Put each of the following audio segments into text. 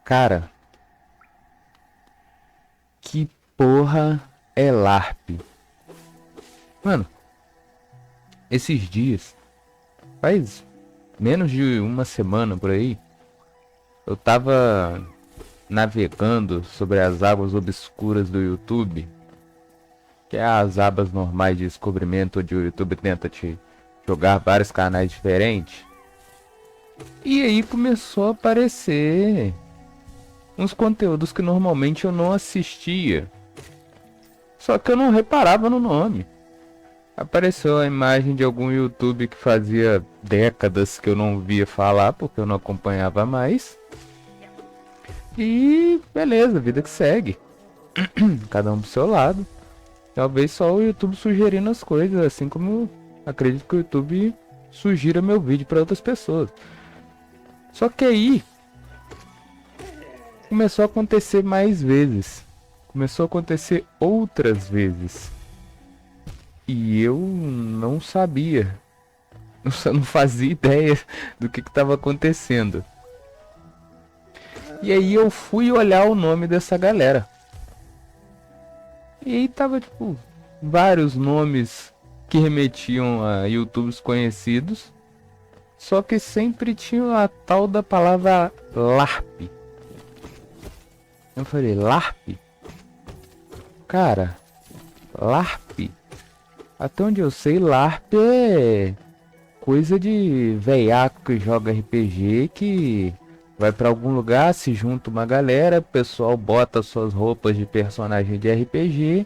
Cara, que porra é LARP? Mano, esses dias, faz menos de uma semana por aí, eu tava navegando sobre as águas obscuras do YouTube, que é as abas normais de descobrimento onde o YouTube tenta te jogar vários canais diferentes. E aí começou a aparecer uns conteúdos que normalmente eu não assistia. Só que eu não reparava no nome. Apareceu a imagem de algum YouTube que fazia décadas que eu não via falar, porque eu não acompanhava mais. E beleza, vida que segue. Cada um pro seu lado. Talvez só o YouTube sugerindo as coisas, assim como eu acredito que o YouTube sugira meu vídeo para outras pessoas. Só que aí começou a acontecer mais vezes. Começou a acontecer outras vezes. E eu não sabia. Não fazia ideia do que estava acontecendo. E aí eu fui olhar o nome dessa galera. E aí tava tipo vários nomes que remetiam a YouTubes conhecidos. Só que sempre tinha a tal da palavra LARP. Eu falei, LARP? Cara, LARP? Até onde eu sei, LARP é coisa de veiaco que joga RPG, que vai pra algum lugar, se junta uma galera, o pessoal bota suas roupas de personagem de RPG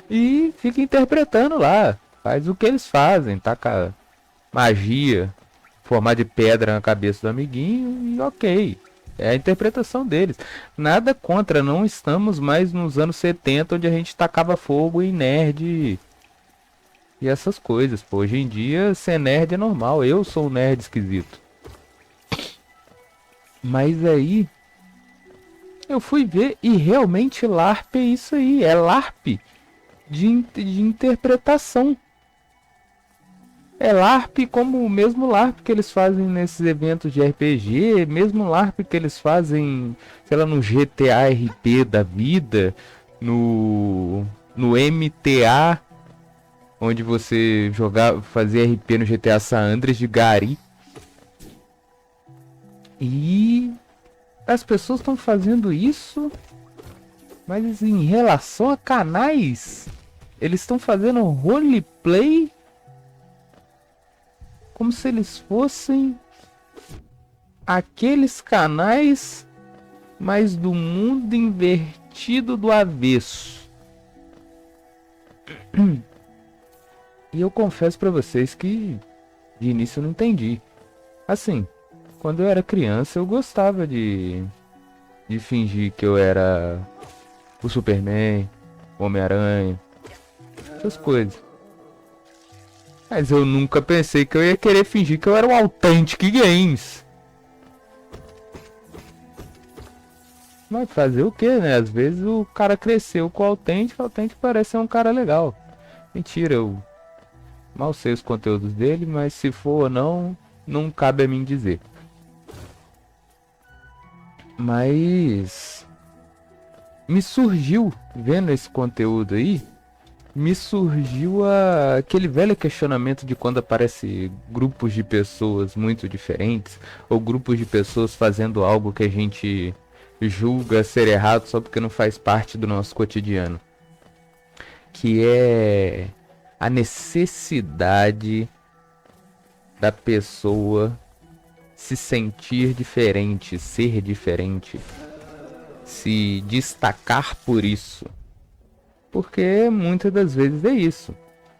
e fica interpretando lá. Faz o que eles fazem, taca magia, formar de pedra na cabeça do amiguinho e ok. É a interpretação deles. Nada contra, não estamos mais nos anos 70 onde a gente tacava fogo em nerd e essas coisas. Pô, hoje em dia ser nerd é normal. Eu sou um nerd esquisito. Mas aí eu fui ver e realmente LARP é isso aí. É LARP de interpretação. É LARP como o mesmo LARP que eles fazem nesses eventos de RPG, mesmo LARP que eles fazem, sei lá, no GTA RP da vida, no MTA, onde você fazia RP no GTA San Andreas de Gari. E as pessoas estão fazendo isso, mas em relação a canais, eles estão fazendo roleplay como se eles fossem aqueles canais, mas do mundo invertido do avesso. E eu confesso pra vocês que de início eu não entendi. Assim, quando eu era criança eu gostava de fingir que eu era o Superman, o Homem-Aranha, essas coisas. Mas eu nunca pensei que eu ia querer fingir que eu era o Authentic Games. Mas fazer o que, né? Às vezes o cara cresceu com o Authentic parece ser um cara legal. Mentira, eu mal sei os conteúdos dele, mas se for ou não, não cabe a mim dizer. Mas me surgiu, vendo esse conteúdo aí, me surgiu aquele velho questionamento de quando aparece grupos de pessoas muito diferentes, ou grupos de pessoas fazendo algo que a gente julga ser errado só porque não faz parte do nosso cotidiano. Que é a necessidade da pessoa se sentir diferente, ser diferente, se destacar por isso. Porque muitas das vezes é isso.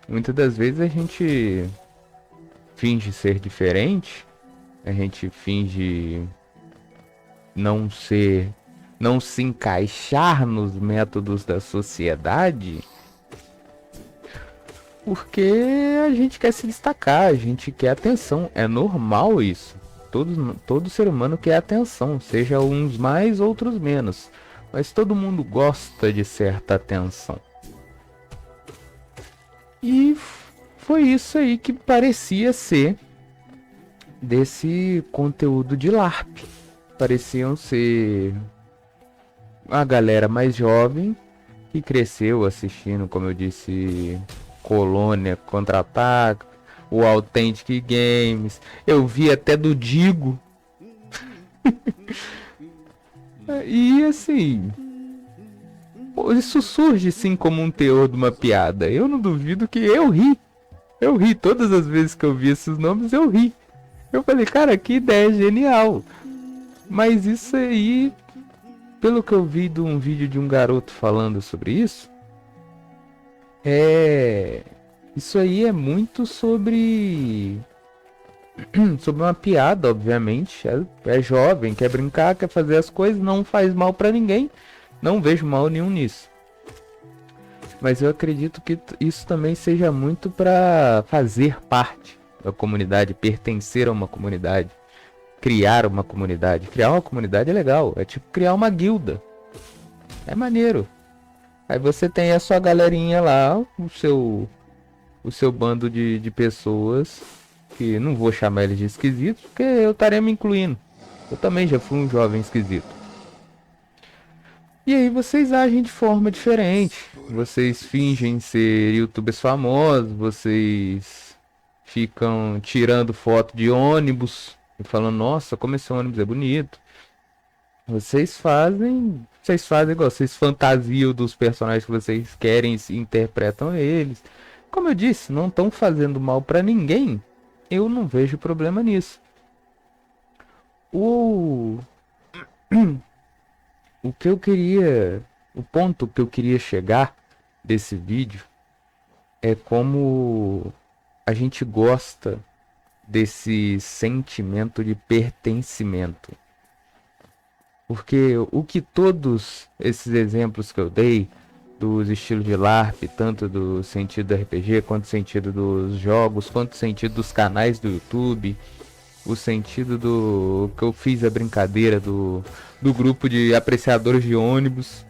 Muitas das vezes a gente finge ser diferente, a gente finge não ser, não se encaixar nos métodos da sociedade, porque a gente quer se destacar, a gente quer atenção. É normal isso. Todo ser humano quer atenção, seja uns mais, outros menos. Mas todo mundo gosta de certa atenção. E foi isso aí que parecia ser desse conteúdo de LARP. pareciam ser a galera mais jovem que cresceu assistindo, como eu disse, Colônia Contra-Ataca, o Authentic Games. Eu vi até do Digo. E assim, isso surge sim como um teor de uma piada. Eu não duvido que eu ri. Eu ri todas as vezes que eu vi esses nomes, eu ri. Eu falei, cara, que ideia genial. Mas isso aí, pelo que eu vi de um vídeo de um garoto falando sobre isso, isso aí é muito sobre uma piada, obviamente. É jovem, quer brincar, quer fazer as coisas, não faz mal pra ninguém. Não vejo mal nenhum nisso. Mas eu acredito que isso também seja muito pra fazer parte da comunidade, pertencer a uma comunidade, criar uma comunidade. Criar uma comunidade é legal, é tipo criar uma guilda. É maneiro. Aí você tem a sua galerinha lá, o seu bando de pessoas, que não vou chamar eles de esquisitos, porque eu estaria me incluindo. Eu também já fui um jovem esquisito. E aí vocês agem de forma diferente. Vocês fingem ser youtubers famosos, vocês ficam tirando foto de ônibus e falando, nossa, como esse ônibus é bonito. Vocês fazem igual, vocês fantasiam dos personagens que vocês querem e interpretam eles. Como eu disse, não estão fazendo mal pra ninguém. Eu não vejo problema nisso. O o que eu queria, o ponto que eu queria chegar desse vídeo é como a gente gosta desse sentimento de pertencimento. Porque o que todos esses exemplos que eu dei, dos estilos de LARP, tanto do sentido do RPG, quanto do sentido dos jogos, quanto do sentido dos canais do YouTube, o sentido do que eu fiz a brincadeira do grupo de apreciadores de ônibus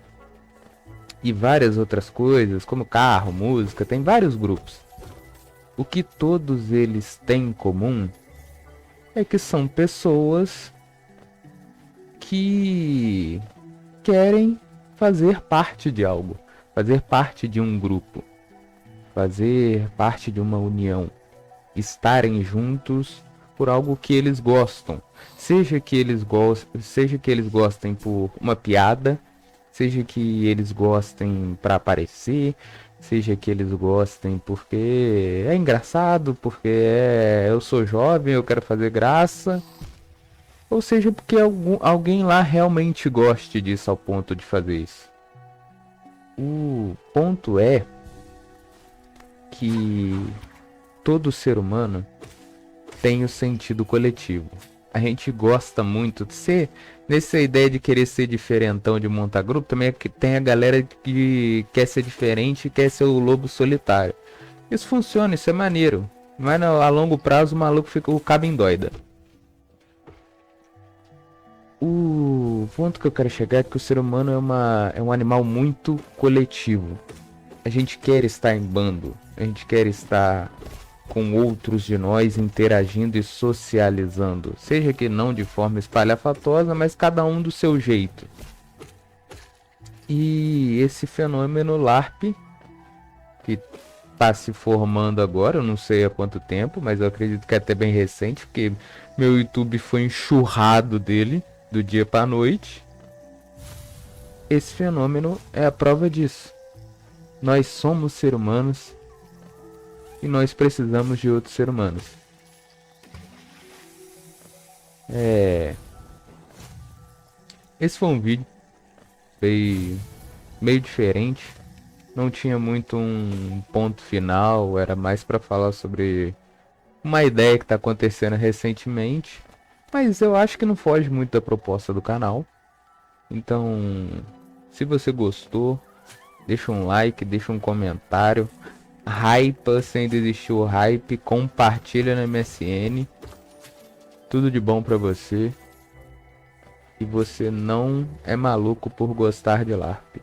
e várias outras coisas, como carro, música, tem vários grupos. O que todos eles têm em comum é que são pessoas que querem fazer parte de algo, fazer parte de um grupo, fazer parte de uma união, estarem juntos por algo que eles gostam, seja que eles gostem por uma piada, seja que eles gostem para aparecer, seja que eles gostem porque é engraçado, porque eu sou jovem, eu quero fazer graça, ou seja porque alguém lá realmente goste disso ao ponto de fazer isso. O ponto é que todo ser humano tem o sentido coletivo. A gente gosta muito de ser, nessa ideia de querer ser diferentão, de montar grupo, também tem a galera que quer ser diferente, quer ser o lobo solitário. Isso funciona, isso é maneiro. Mas a longo prazo o maluco fica o cabo em doida. O ponto que eu quero chegar é que o ser humano é um animal muito coletivo. A gente quer estar em bando, a gente quer estar com outros de nós interagindo e socializando, seja que não de forma espalhafatosa, mas cada um do seu jeito. E esse fenômeno LARP, que está se formando agora, eu não sei há quanto tempo, mas eu acredito que é até bem recente, porque meu YouTube foi enxurrado dele do dia para a noite. Esse fenômeno é a prova disso. Nós somos seres humanos e nós precisamos de outros seres humanos. Esse foi um vídeo meio diferente. Não tinha muito um ponto final, era mais para falar sobre uma ideia que está acontecendo recentemente. Mas eu acho que não foge muito da proposta do canal. Então, se você gostou, deixa um like, deixa um comentário. Hypa se ainda existiu o hype, compartilha no MSN. Tudo de bom pra você. E você não é maluco por gostar de LARP.